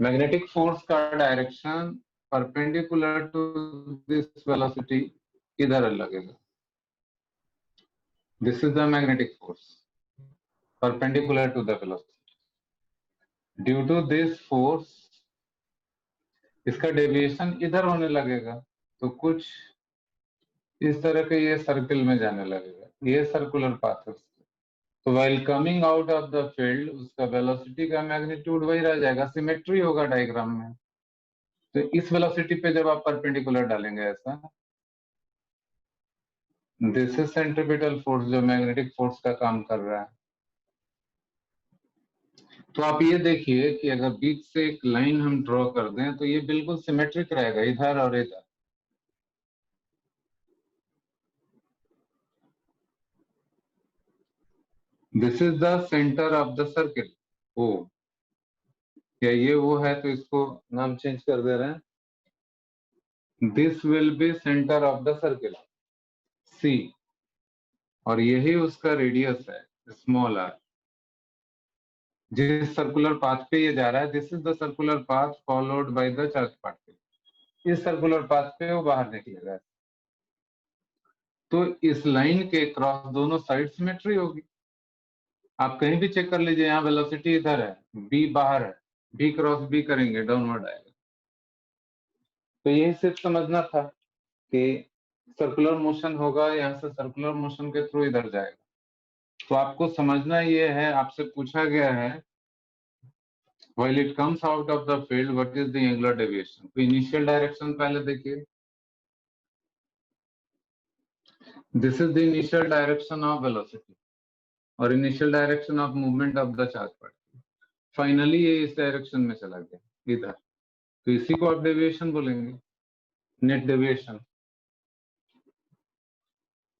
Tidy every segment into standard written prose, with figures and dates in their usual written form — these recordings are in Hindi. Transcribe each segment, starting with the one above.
मैग्नेटिक फोर्स का direction perpendicular to this velocity इधर लगेगा. This is the magnetic force perpendicular to the velocity. Due to this force, इसका डेविएशन इधर होने लगेगा, तो कुछ इस तरह के ये सर्कल में जाने लगेगा. ये सर्कुलर पाथ है. तो while coming out of the field, उसका वेलोसिटी का मैग्नीट्यूड वही रह जाएगा. सिमेट्री होगा डायग्राम में. तो इस वेलोसिटी पे जब आप परपेंडिकुलर डालेंगे ऐसा, दिस इज सेंट्रीपिटल फोर्स जो मैग्नेटिक फोर्स का काम कर रहा है. तो आप ये देखिए कि अगर बीच से एक लाइन हम ड्रॉ कर दें तो ये बिल्कुल सिमेट्रिक रहेगा इधर और इधर. This is the centre of the circle. ओ, क्या ये वो है? तो इसको नाम चेंज कर दे रहे हैं. This will be centre of the circle C, और यही उसका रेडियस है स्मॉल आर. जिस सर्कुलर पाथ पे ये जा रहा है, this is the circular path followed by the charge particle. इस सर्कुलर पाथ पे वो बाहर निकलेगा. तो इस लाइन के क्रॉस दोनों साइड सिमेट्री होगी. आप कहीं भी चेक कर लीजिए, यहाँ वेलोसिटी इधर है, बी बाहर है, बी क्रॉस बी करेंगे डाउनवर्ड आएगा. तो यही सिर्फ समझना था कि सर्कुलर मोशन होगा, यहाँ से सर्कुलर मोशन के थ्रू इधर जाएगा. तो आपको समझना ये है, आपसे पूछा गया है while it comes out of the field what is the angular deviation. तो इनिशियल डायरेक्शन पहले देखिए. This is the initial direction of velocity और initial direction of movement of the charge particle. Finally ये इस डायरेक्शन में चला गया इधर, तो इसी को आप डेविएशन बोलेंगे, नेट डेविएशन.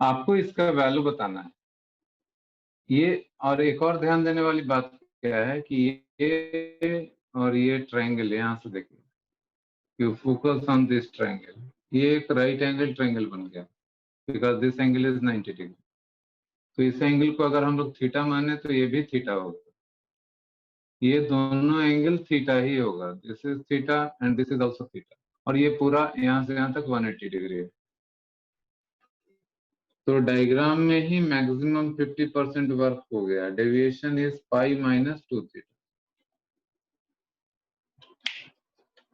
आपको इसका वैल्यू बताना है. ये और एक और ध्यान देने वाली बात क्या है कि ये और ये ट्रायंगल, यहां से देखिए, you focus on this triangle, ये एक राइट एंगल ट्रायंगल बन गया because this angle is 90 degree. तो इस एंगल को अगर हम लोग थीटा माने तो ये भी थीटा होगा. ये दोनों एंगल थीटा ही होगा. This is theta and this is also theta. और ये पूरा यहां से यहां तक 180 डिग्री है. तो डायग्राम में ही मैक्सिमम 50% वर्क हो गया. Deviation is pi minus 2 theta.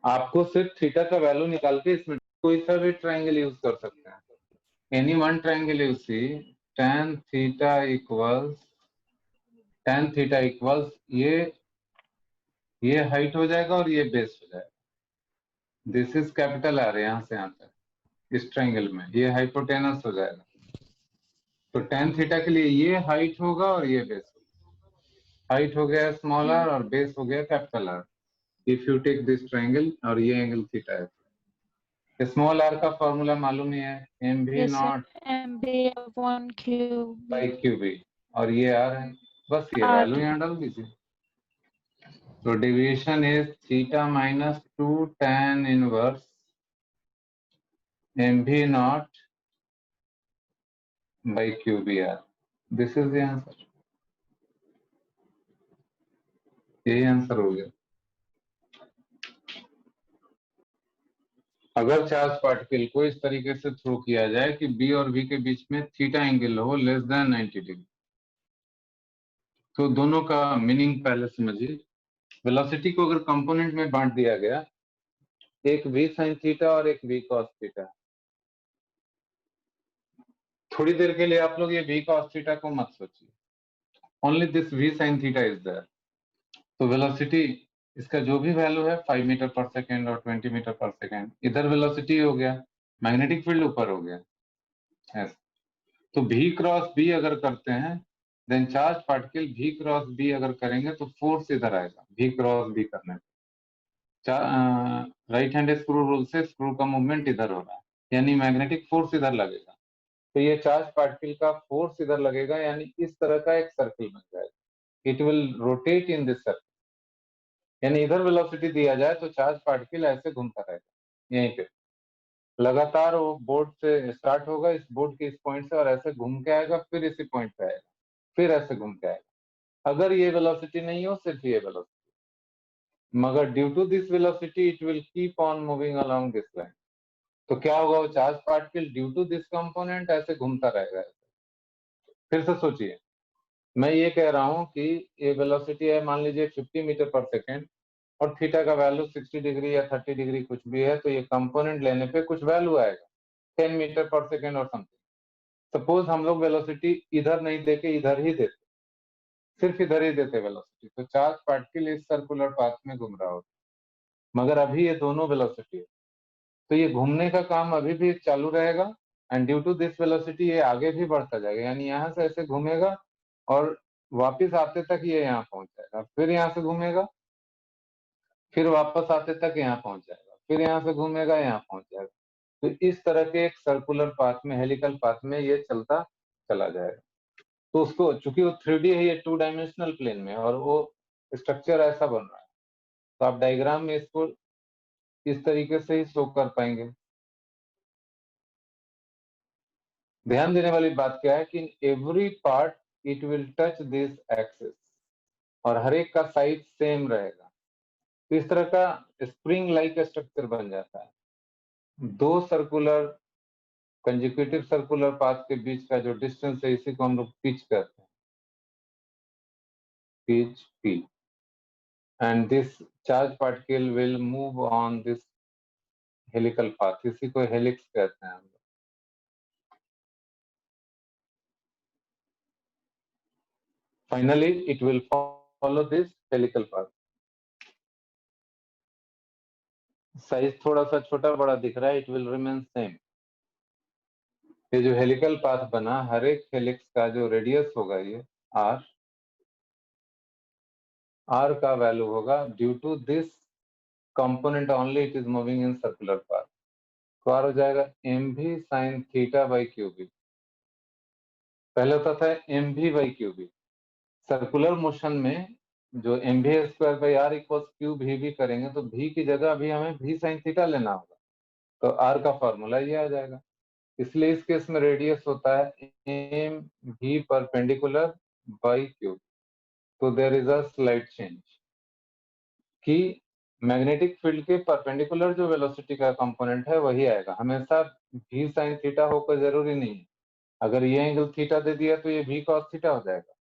आपको सिर्फ थीटा का वैल्यू निकाल के इसमें कोई सा भी ट्रायंगल यूज कर सकते हैं. Any one triangle you see, tan theta equals ये हाइट हो जाएगा और ये बेस हो जाएगा. दिस इज कैपिटल आर, यहां से यहां तक इस ट्रायंगल में ये हाइपोटेनस हो जाएगा. तो tan थीटा के लिए ये हाइट होगा और ये बेस होगा. हाइट हो गया स्मॉल आर और बेस हो गया capital R. If you take this triangle और ये एंगल थीटा है. स्मॉल आर का फॉर्मूला मालूम ही है, M V naught by Q B, और ये आर है. बस ये वैल्यू यहाँ डाल दीजिए. तो deviation is theta minus 2 tan inverse M V naught by Q B R. This is the answer. यही आंसर हो गया. अगर चार्ज पार्टिकल को इस तरीके से थ्रो किया जाए कि बी और वी के बीच में थीटा एंगल हो लेस देन 90 डिग्री, तो दोनों का मीनिंग पहले समझिए. वेलोसिटी को अगर कंपोनेंट में बांट दिया गया, एक v sin थीटा और एक v cos थीटा. थोड़ी देर के लिए आप लोग ये v cos थीटा को मत सोचिए. Only this v sin theta is there. तो वेलोसिटी इसका जो भी वैल्यू है 5 मीटर पर सेकेंड और 20 मीटर पर सेकेंड, इधर वेलोसिटी हो गया, मैग्नेटिक फील्ड ऊपर हो गया ऐसे। तो V क्रॉस B अगर करते हैं, then charge particle V cross B अगर करेंगे तो फोर्स इधर आएगा V क्रॉस B करने पे। राइट हैंड स्क्रू रूल से स्क्रू का मूवमेंट इधर हो रहा है, यानी मैग्नेटिक फोर्स इधर लगेगा। तो ये चार्ज पार्टिकल का फोर्स इधर लगेगा, यानी इस तरह का एक सर्कल बन जाएगा। It will rotate in this circle, यानी इधर वेलोसिटी दिया जाए तो चार्ज पार्टिकल ऐसे घूमता रहेगा यहीं पे लगातार। वो बोर्ड से स्टार्ट होगा, इस बोर्ड के इस पॉइंट से, और ऐसे घूम के आएगा, फिर इसी पॉइंट पे आएगा, फिर ऐसे घूम के आएगा। अगर ये वेलोसिटी नहीं हो, सिर्फ ये वेलोसिटी, मगर due to this velocity it will keep on moving along this line. तो क्या होगा, वो charge particle due to this component ऐसे घूमता रहेगा। फिर से सोचिए, मैं ये कह रहा हूँ कि ये वेलोसिटी है मान लीजिए 50 मीटर पर सेकेंड, और थीटा का वैल्यू 60 डिग्री या 30 डिग्री कुछ भी है, तो ये कंपोनेंट लेने पे कुछ वैल्यू आएगा 10 मीटर पर सेकेंड और समथिंग। सपोज हम लोग वेलोसिटी इधर नहीं देके इधर ही देते, सिर्फ इधर ही देते वेलोसिटी, तो चार्ज पार्टिकल इस सर्कुलर पाथ में घूम रहा होता। मगर अभी ये दोनों वेलोसिटी है, तो ये घूमने का काम अभी भी चालू रहेगा, and due to this velocity ये आगे भी बढ़ता जाएगा, यानी यहाँ से ऐसे घूमेगा और वापिस आते तक ये यहाँ पहुंच जाएगा, फिर यहाँ से घूमेगा, फिर वापस आते तक यहाँ पहुंच जाएगा, फिर यहाँ से घूमेगा यहाँ पहुंच जाएगा। तो इस तरह के एक सर्कुलर पाथ में, हेलिकल पाथ में ये चलता चला जाएगा। तो उसको, चूंकि वो 3D है, ये 2 डायमेंशनल प्लेन में, और वो स्ट्रक्चर ऐसा बन रहा है, तो आप डायग्राम में इसको इस तरीके से ही शो कर पाएंगे। ध्यान देने वाली बात क्या है कि every part it will touch this axis, और हर एक का साइज सेम रहेगा। तो इस तरह का स्प्रिंग लाइक स्ट्रक्चर बन जाता है। दो सर्कुलर कंजिक्यूटिव सर्कुलर पाथ के बीच का जो डिस्टेंस है, इसी को हम लोग पिच कहते हैं, pitch P, and this charge particle will move on this helical path, इसी को हेलिक्स कहते हैं हम लोग। Finally it will follow this helical path. Size थोड़ा सा छोटा बड़ा दिख रहा है, इट विल रिमेन सेम। ये जो हेलिकल पाथ बना, हर एक हेलिक्स का जो रेडियस होगा ये r का वैल्यू होगा due to this component only, it is moving in circular path. तो r हो जाएगा mv sin theta by Q B. पहले होता था mv by Q B. Circular motion में जो mv square by r equals Q भी करेंगे, तो v की जगह अभी हमें v sin थीटा लेना होगा, तो r का फॉर्मूला ये आ जाएगा। इसलिए इस केस में रेडियस होता है M V perpendicular by Q B. तो there is a slight change कि मैग्नेटिक फील्ड के परपेंडिकुलर जो वेलोसिटी का कंपोनेंट है वही आएगा, हमेशा भी साइन थीटा होकर जरूरी नहीं है। अगर ये एंगल थीटा दे दिया तो ये भी कॉस थीटा हो जाएगा,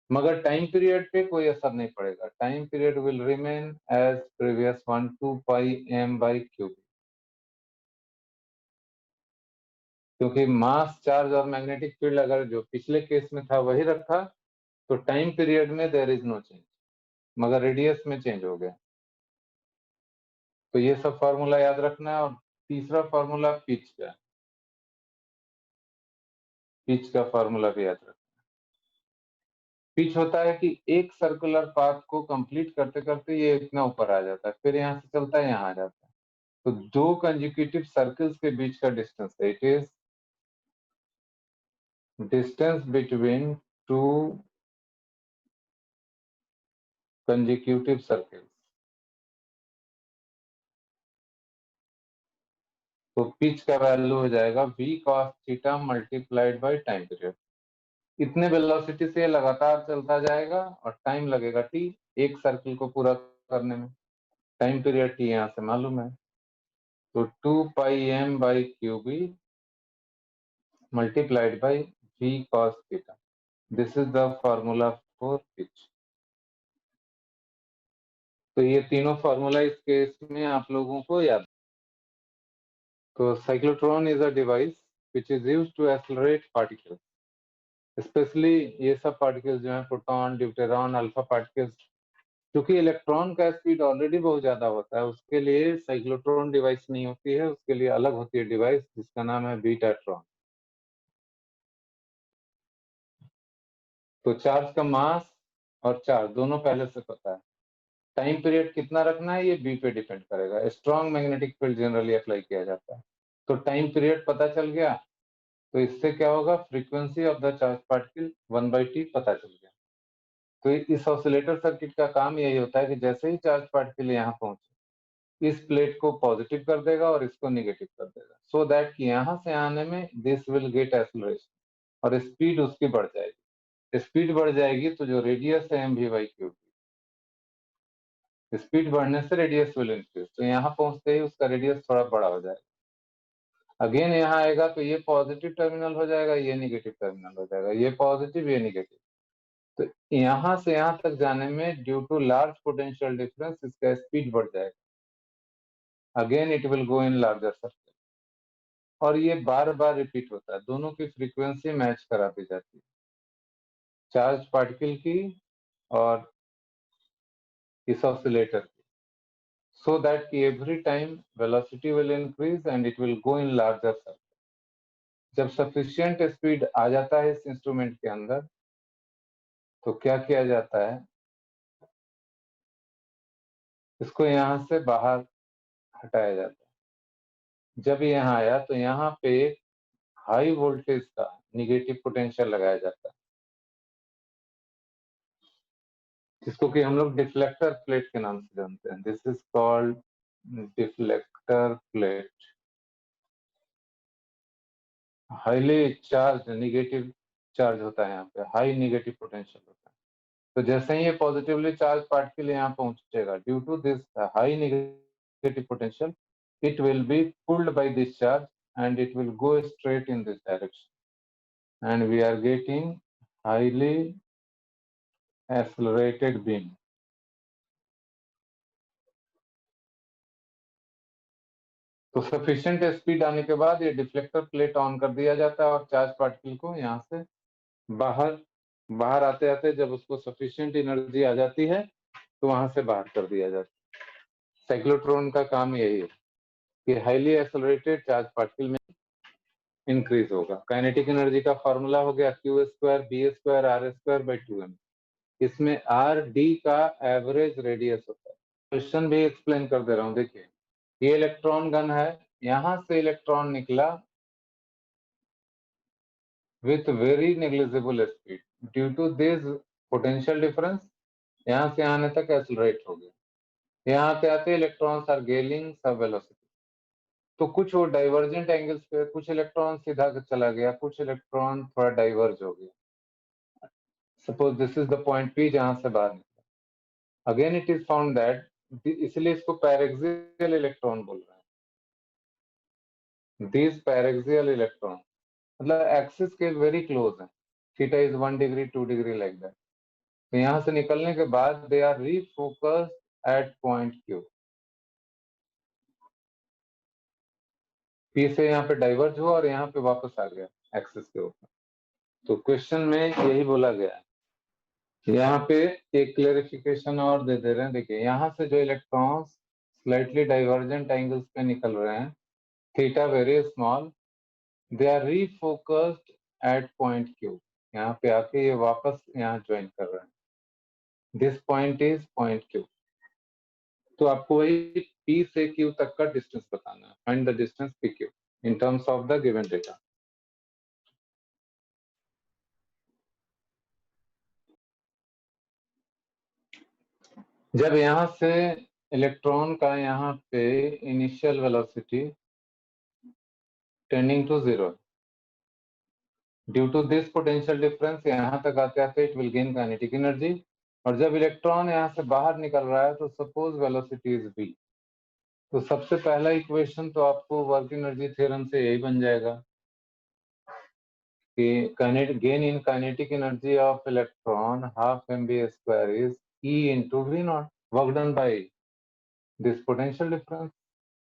मगर टाइम पीरियड पे कोई असर नहीं पड़ेगा। Time period will remain as previous 1 2 pi m by Q B, क्योंकि मास चार्ज और मैग्नेटिक फील्ड अगर जो पिछले केस में था वही रखा, तो टाइम पीरियड में देयर इज नो चेंज, मगर रेडियस में चेंज हो गया। तो ये सब फॉर्मूला याद रखना है। और तीसरा फॉर्मूला पिच का, पिच का फॉर्मूला भी याद रखना। पिच होता है कि एक सर्कुलर पाथ को कंप्लीट करते करते ये इतना ऊपर आ जाता है, फिर यहाँ से चलता है यहाँ आ जाता है। तो दो कंजिक्यूटिव सर्कल्स के बीच का डिस्टेंस है, it is distance between two consecutive circles. तो पिच का वैल्यू हो जाएगा v cos theta multiplied by time period. इतने वेलोसिटी से लगातार चलता जाएगा और टाइम लगेगा t, एक सर्किल को पूरा करने में। टाइम पीरियड t यहाँ से मालूम है, तो 2 pi m by Q B multiplied by v cos theta. This is the formula for pitch. तो ये तीनों फॉर्मूला इस केस में आप लोगों को याद। तो cyclotron is a device which is used to accelerate particles. Specially ये सब पार्टिकल्स जो है प्रोटॉन, ड्यूटेरॉन, अल्फा पार्टिकल्स, क्योंकि इलेक्ट्रॉन का स्पीड ऑलरेडी बहुत ज्यादा होता है, उसके लिए साइक्लोट्रॉन डिवाइस नहीं होती है, उसके लिए अलग होती है डिवाइस जिसका नाम है बीटाट्रॉन। तो चार्ज का मास और चार्ज दोनों पहले से पता है। टाइम पीरियड कितना रखना है ये बी पे डिपेंड करेगा। Strong magnetic field generally apply किया जाता है। तो टाइम पीरियड पता चल गया, तो इससे क्या होगा, frequency of the charge particle 1/t पता चल गया। तो इस ऑसिलेटर सर्किट का काम यही होता है कि जैसे ही चार्ज पार्टिकल यहाँ पहुंचे, इस प्लेट को पॉजिटिव कर देगा और इसको निगेटिव कर देगा, सो दैट कि यहाँ से आने में दिस विल गेट एक्सेलरेशन और स्पीड उसकी बढ़ जाएगी। स्पीड बढ़ जाएगी तो जो रेडियस है mv/q, स्पीड बढ़ने से रेडियस विल इंक्रीज, तो यहाँ पहुंचते ही उसका रेडियस थोड़ा बड़ा हो जाएगा। अगेन यहाँ आएगा तो ये पॉजिटिव टर्मिनल हो जाएगा, ये निगेटिव टर्मिनल हो जाएगा, ये पॉजिटिव ये निगेटिव। तो यहाँ से यहाँ तक जाने में due to large potential difference इसका स्पीड बढ़ जाएगा। Again it will go in larger circle, और ये बार बार रिपीट होता है। दोनों की फ्रीक्वेंसी मैच करा दी जाती है, चार्ज पार्टिकल की और इस ऑसिलेटर की, so that every time velocity will increase and it will go in larger circle. जब sufficient speed आ जाता है इस इंस्ट्रूमेंट के अंदर, तो क्या किया जाता है, इसको यहाँ से बाहर हटाया जाता है। जब ये यहाँ आया तो यहाँ पे एक हाई वोल्टेज का निगेटिव पोटेंशियल लगाया जाता है, जिसको कि हम लोग डिफ्लेक्टर प्लेट के नाम से जानते हैं। This is called deflector plate. Highly charge negative charge होता है, यहाँ पे हाई निगेटिव पोटेंशियल होता है। तो जैसे ही ये पॉजिटिवली चार्ज पार्टिकल यहाँ पहुंचेगा, due to this high negative potential, it will be pulled by this charge and it will go straight in this direction, and we are getting highly accelerated beam. तो सफिशिएंट स्पीड आने के बाद ये डिफ्लेक्टर प्लेट ऑन कर दिया जाता है और चार्ज पार्टिकल को यहाँ से बाहर आते आते जब उसको सफिशिएंट एनर्जी आ जाती है तो वहां से बाहर कर दिया जाता है। साइक्लोट्रॉन का काम यही है कि हाईली एक्सेलरेटेड चार्ज पार्टिकल में इंक्रीज होगा। काइनेटिक एनर्जी का फॉर्मूला हो गया q² b² r²/2m। इसमें r d का एवरेज रेडियस होता है। क्वेश्चन भी एक्सप्लेन कर दे रहा हूँ, देखिए ये इलेक्ट्रॉन गन है, यहां से इलेक्ट्रॉन निकला with very negligible speed, due to this potential difference यहाँ से आने तक एक्सेलरेट हो गया। यहाँ पे आते इलेक्ट्रॉन्स आर गेनिंग सब वेलोसिटी, तो कुछ वो डाइवर्जेंट एंगल्स पे, कुछ इलेक्ट्रॉन सीधा चला गया, कुछ इलेक्ट्रॉन थोड़ा डाइवर्ज हो गया। Suppose this is the point P जहां से बाहर निकला। Again it is found that, इसलिए इसको पैरेक्सियल इलेक्ट्रॉन बोल रहे हैं। दिस पैरेक्सियल इलेक्ट्रॉन मतलब एक्सिस के वेरी क्लोज है, theta is 1 degree 2 degree like that. तो यहाँ से निकलने के बाद they are refocused at point Q. P से यहाँ पे डाइवर्ज हुआ और यहाँ पे वापस आ गया एक्सिस के ऊपर। तो क्वेश्चन में यही बोला गया है। यहाँ पे एक क्लेरिफिकेशन और दे रहे हैं, देखिए यहाँ से जो इलेक्ट्रॉन्स स्लाइटली डाइवर्जेंट एंगल्स पे निकल रहे हैं, theta very small, they are refocused at point Q. यहाँ पे आके ये वापस यहाँ ज्वाइन कर रहे हैं। This point is point Q. तो आपको वही P से Q तक का डिस्टेंस बताना है, find the distance PQ in terms of the given data. जब यहाँ से इलेक्ट्रॉन का यहाँ पे initial velocity tending to 0, due to this potential difference यहाँ तक आते आते it will gain kinetic energy, और जब इलेक्ट्रॉन यहाँ से बाहर निकल रहा है तो सपोज वेलोसिटी इज v, तो सबसे पहला इक्वेशन तो आपको वर्क एनर्जी थ्योरम से यही बन जाएगा कि gain in kinetic energy of electron half mv² is E into v0, work done by this potential difference,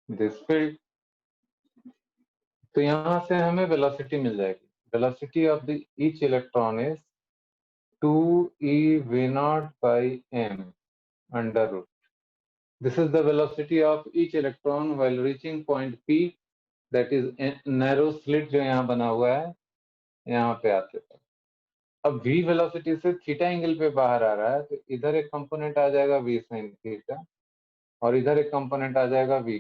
this field. तो यहाँ से हमें वेलोसिटी मिल जाएगी। velocity of the each electron is 2e v naught by m under root. This is the velocity of each electron while reaching point P, that is narrow slit जो यहाँ बना हुआ है यहाँ पे आते थे। अब v वेलोसिटी से थीटा एंगल पे बाहर आ रहा है, तो इधर एक कंपोनेंट आ जाएगा v sin थीटा और इधर एक कंपोनेंट आ जाएगा v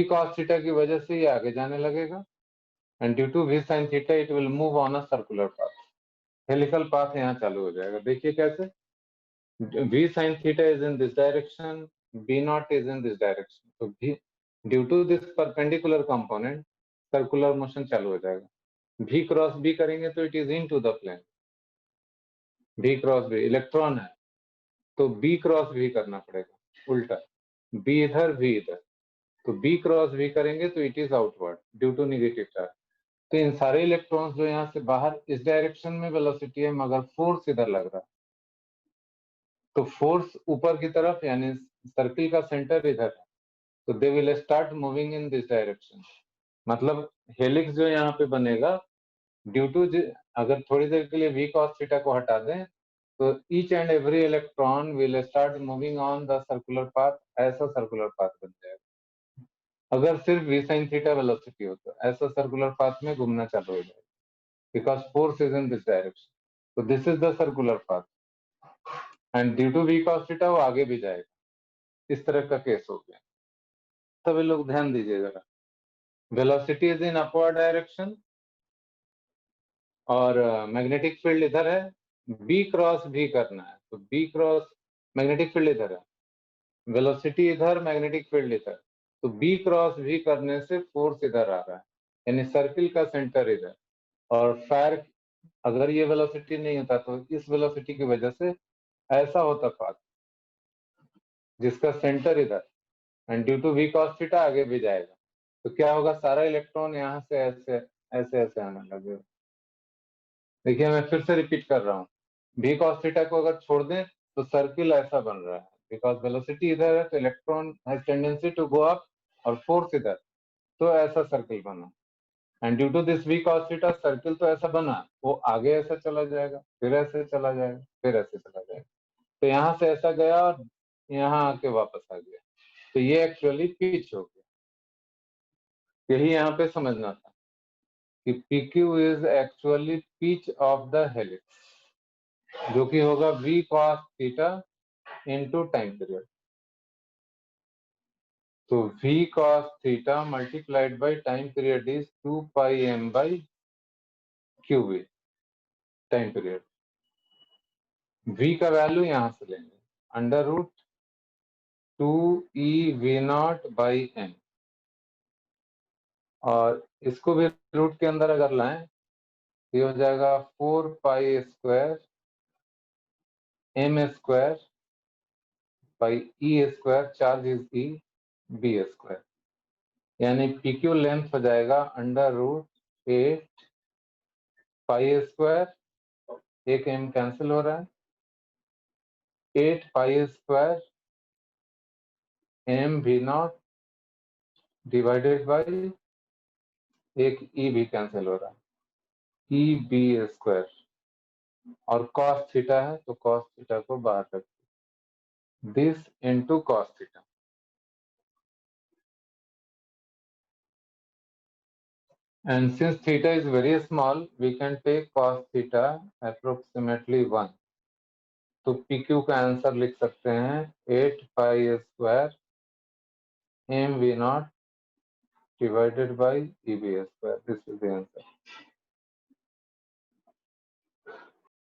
cos थीटा की वजह से ये आगे जाने लगेगा, and due to v sin theta it will move on a circular path, helical path यहाँ चालू हो जाएगा। देखिए कैसे, v sin theta is in this direction, v naught is in this direction, so v due to this perpendicular component circular motion चालू हो जाएगा। v क्रॉस b करेंगे तो it is into the plane, v cross b electron है तो b क्रॉस v करना पड़ेगा उल्टा, b इधर v इधर, तो b क्रॉस v करेंगे तो it is outward due to negative charge. तो इन सारे इलेक्ट्रॉन्स जो यहाँ से बाहर इस डायरेक्शन में वेलोसिटी है मगर फोर्स इधर लग रहा है, तो फोर्स ऊपर की तरफ यानी सर्किल का सेंटर इधर है, तो they will start moving in this direction. मतलब हेलिक्स जो यहाँ पे बनेगा ड्यू टू, अगर थोड़ी देर के लिए v cos थीटा को हटा दें तो each and every electron will start moving on the circular path, ऐसा सर्कुलर पाथ बन जाएगा। अगर सिर्फ v sin थीटा वेलोसिटी हो तो ऐसा सर्कुलर पाथ में घूमना चालू हो जाएगा, because force is in this direction, तो this is the circular path and due to v cos theta वो आगे भी जाएगा। इस तरह का केस हो गया। सभी लोग ध्यान दीजिए जरा, velocity is in upward direction और मैग्नेटिक फील्ड इधर है, b क्रॉस v करना है, तो b क्रॉस मैग्नेटिक फील्ड इधर है, वेलोसिटी इधर, मैग्नेटिक फील्ड इधर, तो b क्रॉस v करने से फोर्स इधर आ रहा है, यानी सर्किल का सेंटर इधर, और फायर अगर ये वेलोसिटी नहीं होता तो इस वेलोसिटी की वजह से ऐसा होता पाथ जिसका सेंटर इधर, and due to v cos theta आगे भी जाएगा, तो क्या होगा, सारा इलेक्ट्रॉन यहाँ से ऐसे ऐसे ऐसे आने लगेगा। देखिए मैं फिर से रिपीट कर रहा हूँ, v cos थीटा को अगर छोड़ दें तो सर्किल ऐसा बन रहा है, बिकॉज वेलोसिटी इधर है तो electron has tendency to go up और फोर्स इधर, तो ऐसा सर्किल बना, and due to this v cos theta circle तो ऐसा बना, वो आगे ऐसा चला जाएगा, फिर ऐसे चला जाएगा, फिर ऐसे चला जाएगा, तो यहाँ से ऐसा गया और यहाँ आके वापस आ गया, तो ये एक्चुअली पिच हो गया। यही यहाँ पे समझना था कि PQ is actually pitch of the helix, जो कि होगा v cos theta into time period, तो v cos theta multiplied by time period is 2 pi m by qv time period. v का वैल्यू यहाँ से लेंगे under root 2e v0 by m, और इसको भी रूट के अंदर अगर लाएं तो ये हो जाएगा 4 pi square m square by e square, charge is e b square, यानी PQ लेंथ हो जाएगा अंडर रूट 8 पाई स्क्वायर, एक m कैंसिल हो रहा है, 8 pi square m v0 divided by एक e भी कैंसिल हो रहा है, e b स्क्वायर, और cos थीटा है तो cos थीटा को बाहर रख this into cos theta. And since theta is very small, we can take cos theta approximately 1. तो PQ का आंसर लिख सकते हैं 8 pi square m v0 divided by EB square, this is the answer.